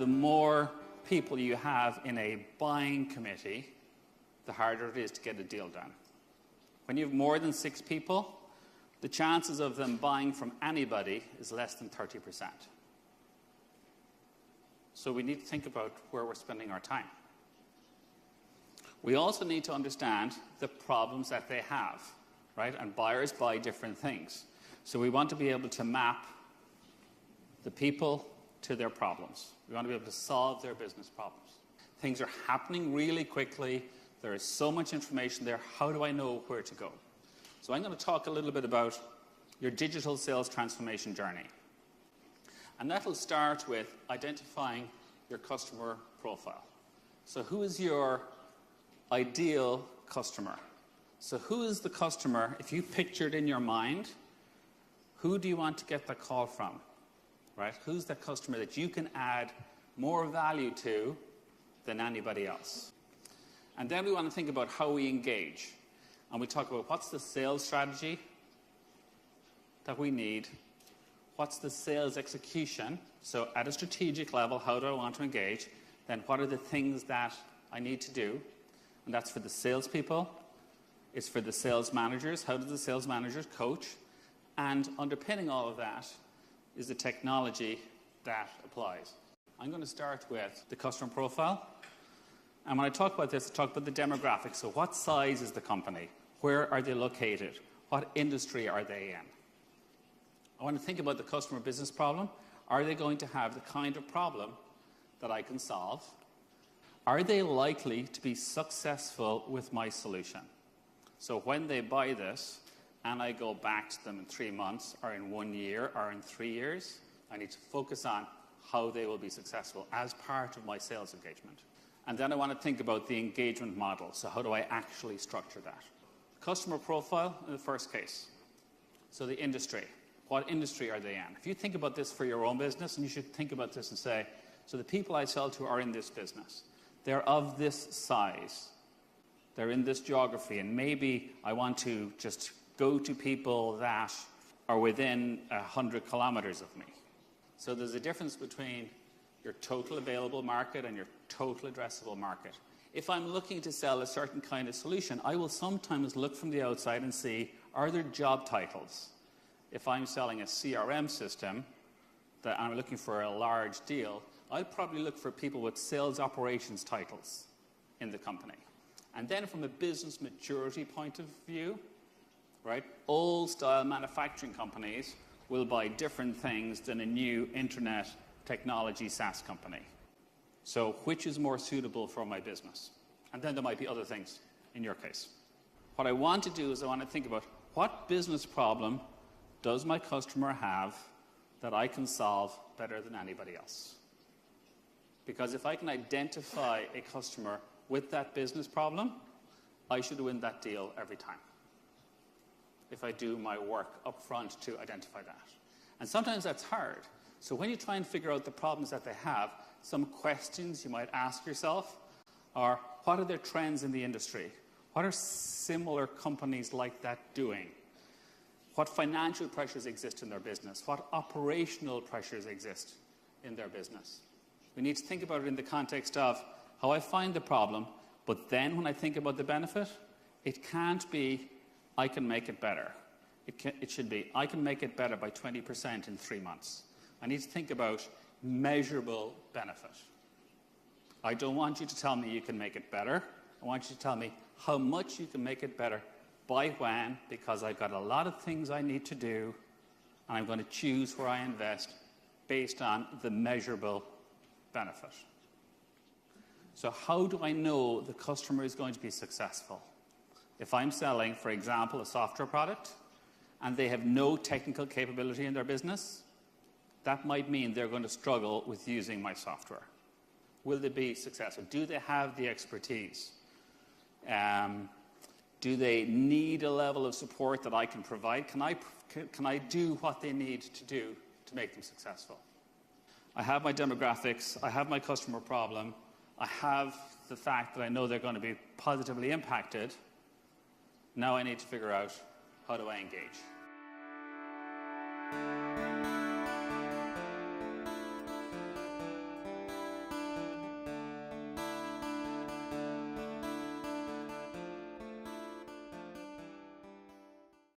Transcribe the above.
the more people you have in a buying committee, the harder it is to get a deal done. When you have more than 6 people, the chances of them buying from anybody is less than 30%. So we need to think about where we're spending our time. We also need to understand the problems that they have, right? And buyers buy different things. So we want to be able to map the people to their problems. We want to be able to solve their business problems. Things are happening really quickly. There is so much information there. How do I know where to go? So I'm going to talk a little bit about your digital sales transformation journey. And that will start with identifying your customer profile. So who is your ideal customer? So who is the customer, if you pictured in your mind, who do you want to get the call from? Right? Who's the customer that you can add more value to than anybody else? And then we want to think about how we engage. And we talk about what's the sales strategy that we need, what's the sales execution, so at a strategic level, how do I want to engage, then what are the things that I need to do, and that's for the salespeople, it's for the sales managers, how do the sales managers coach, and underpinning all of that is the technology that applies. I'm going to start with the customer profile. And when I talk about this, I talk about the demographics. So what size is the company? Where are they located? What industry are they in? I want to think about the customer business problem. Are they going to have the kind of problem that I can solve? Are they likely to be successful with my solution? So when they buy this, and I go back to them in 3 months, or in 1 year, or in 3 years, I need to focus on how they will be successful as part of my sales engagement. And then I want to think about the engagement model. So how do I actually structure that? Customer profile in the first case. So the industry. What industry are they in? If you think about this for your own business, and you should think about this and say, so the people I sell to are in this business. They're of this size. They're in this geography. And maybe I want to just go to people that are within 100 kilometers of me. So there's a difference between your total available market and your total addressable market. If I'm looking to sell a certain kind of solution, I will sometimes look from the outside and see, are there job titles? If I'm selling a CRM system that I'm looking for a large deal, I'll probably look for people with sales operations titles in the company. And then from a business maturity point of view, right, old-style manufacturing companies will buy different things than a new internet technology SaaS company. So which is more suitable for my business? And then there might be other things in your case. What I want to do is I want to think about what business problem does my customer have that I can solve better than anybody else? Because if I can identify a customer with that business problem, I should win that deal every time, if I do my work up front to identify that. And sometimes that's hard. So when you try and figure out the problems that they have, some questions you might ask yourself are, what are their trends in the industry? What are similar companies like that doing? What financial pressures exist in their business? What operational pressures exist in their business? We need to think about it in the context of how I find the problem, but then when I think about the benefit, it can't be, I can make it better. It should be, I can make it better by 20% in 3 months. I need to think about measurable benefit. I don't want you to tell me you can make it better. I want you to tell me how much you can make it better, by when, because I've got a lot of things I need to do, and I'm going to choose where I invest based on the measurable benefit. So how do I know the customer is going to be successful? If I'm selling, for example, a software product, and they have no technical capability in their business, that might mean they're going to struggle with using my software. Will they be successful? Do they have the expertise? Do they need a level of support that I can provide? Can I do what they need to do to make them successful? I have my demographics. I have my customer problem. I have the fact that I know they're going to be positively impacted. Now I need to figure out, how do I engage?